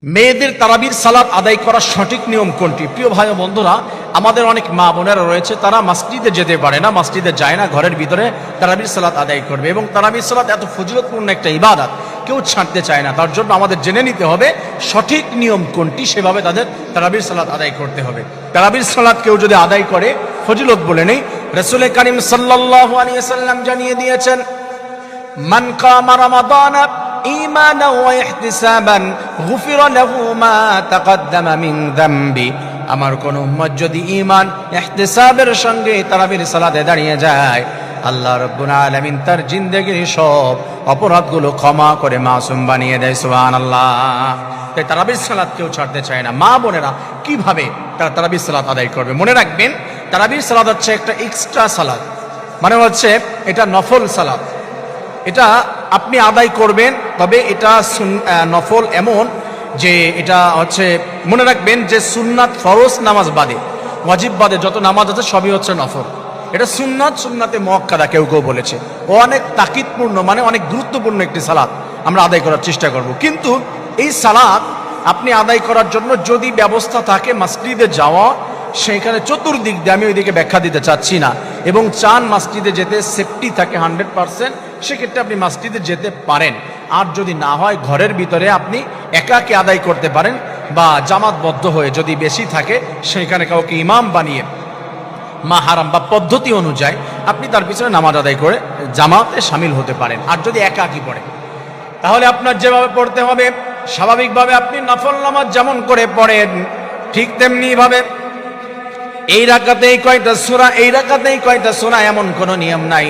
মেয়েদের তারাবির সালাত আদায় করার সঠিক নিয়ম কোনটি? প্রিয় ভাই ও বন্ধুরা, আমাদের অনেক মা বোনেরা রয়েছে, তারা মসজিদে যেতে পারে না, মসজিদে যায় না, ঘরের ভিতরে তারাবির সালাত আদায় করবে। এবং তারাবির সালাত এত ফজিলতপূর্ণ একটা ইবাদত, কেউ ছাড়তে চায় না। তার জন্য আমাদের জেনে নিতে হবে সঠিক নিয়ম কোনটি, সেভাবে তাদের তারাবির সালাত আদায় করতে হবে। তারাবির সালাত কেউ যদি আদায় করে, ফজিলত বলে নেই, রাসূল করিম সাল্লাল্লাহু আলাইহি ওয়াসাল্লাম জানিয়ে দিয়েছেন, মান কামা রমাদানা ঈমানান ওয়া ইহতিসাবান গুফিরা লাহু মা তাকদ্দামা মিন যামবি। আমার কোন উম্মত যদি ঈমান ইহতিসাবের সঙ্গে তারাবির সালাতে দাঁড়িয়ে যায়, আল্লাহ রাব্বুল আলামিন তার জিন্দেগির সব অপরাধগুলো ক্ষমা করে মাসুম বানিয়ে দেয়। সুবহানাল্লাহ। তাই তারাবির সালাত কেউ ছাড়তে চায় না। মা বোনেরা কিভাবে তারা তারাবির সালাত আদায় করবে? মনে রাখবেন, তারাবির সালাত হচ্ছে একটা এক্সট্রা সালাত, মানে হচ্ছে এটা নফল সালাত। এটা আপনি আদায় করবেন, তবে এটা নফল এমন যে এটা হচ্ছে, মনে রাখবেন যে সুন্নাত ফরজ নামাজ বাদে, ওয়াজিব বাদে যত নামাজ আছে সবই হচ্ছে নফল। এটা সুন্নাত, সুন্নাতে মুআক্কাদা কেউ কেউ বলেছে। ও অনেক তাকিদপূর্ণ, মানে অনেক গুরুত্বপূর্ণ একটি সালাত, আমরা আদায় করার চেষ্টা করব। কিন্তু এই সালাত আপনি আদায় করার জন্য যদি ব্যবস্থা থাকে মসজিদে যাওয়া, সেইখানে চতুর্দিক দিয়ে, আমি ওইদিকে ব্যাখ্যা দিতে চাচ্ছি না, এবং চান মসজিদে যেতে, সেফটি থাকে 100%, সেক্ষেত্রে আপনি মসজিদে যেতে পারেন। আর যদি না হয়, ঘরের ভিতরে আপনি একাকে আদায় করতে পারেন, বা জামাতবদ্ধ হয়ে যদি বেশি থাকে, সেখানে কাউকে ইমাম বানিয়ে মাহারাম বা পদ্ধতি অনুযায়ী আপনি তার পিছনে নামাজ আদায় করে জামাতে শামিল হতে পারেন। আর যদি একাকি পড়ে, তাহলে আপনার যেভাবে পড়তে হবে, স্বাভাবিকভাবে আপনি নফল নামাজ যেমন করে পড়েন, ঠিক তেমনি ভাবে এই রাকাতেই কয়টা সূরা, এই রাকাতেই কয়টা সূরা, এমন কোনো নিয়ম নাই।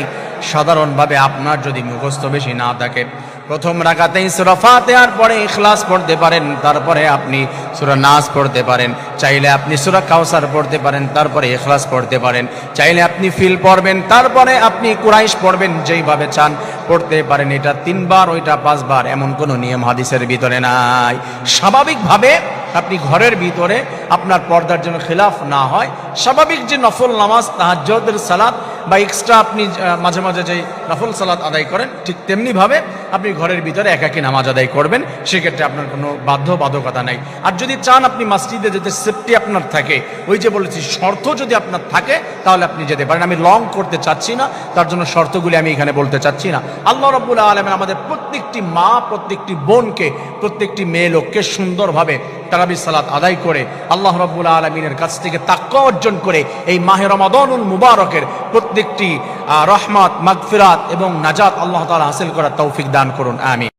সাধারণভাবে আপনার যদি মুখস্থ বেশি না থাকে, প্রথম রাকাতেই সূরা ফাতিহার পরে ইখলাস পড়তে পারেন, তারপরে আপনি সূরা নাস পড়তে পারেন, চাইলে আপনি সূরা কাউসার পড়তে পারেন, তারপরে ইখলাস পড়তে পারেন, চাইলে আপনি ফিল পড়বেন, তারপরে আপনি কুরাইশ পড়বেন, যেইভাবে চান পড়তে পারেন। এটা 3 বার, ওইটা 5 বার, এমন কোনো নিয়ম হাদিসের ভিতরে নাই। স্বাভাবিকভাবে আপনি ঘরের ভিতরে আপনার পর্দার জন্য খিলাফ না হয়, স্বাভাবিক যে নফল নামাজ, তাহাজ্জুদের সালাত বা এক্সট্রা আপনি মাঝে মাঝে যে নফল সালাত আদায় করেন, ঠিক তেমনি ভাবে আপনি ঘরের ভিতরে একাকী নামাজ আদায় করবেন। সেক্ষেত্রে আপনার কোনো বাধ্যবাধকতা নাই। আর যদি চান আপনি মসজিদে যেতে, সেফটি আপনার থাকে, ওই যে বলেছি শর্ত যদি আপনার থাকে, তাহলে আপনি যেতে পারেন। আমি লং করতে চাচ্ছি না, তার জন্য শর্তগুলি আমি এখানে বলতে চাচ্ছি না। আল্লাহ রাব্বুল আলামিন আমাদের প্রত্যেকটি মা, প্রত্যেকটি বোনকে, প্রত্যেকটি মেয়ে লোককে সুন্দরভাবে তারাবির সালাত আদায় করে আল্লাহ রাব্বুল আলামিনের কাছ থেকে তাকওয়া অর্জন করে এই মাহে রমাদানুল মুবারকের প্রত্যেকটি রহমত, মাগফিরাত এবং নাজাত আল্লাহ তাআলা হাসিল করার তৌফিক দান করুন। আমিন।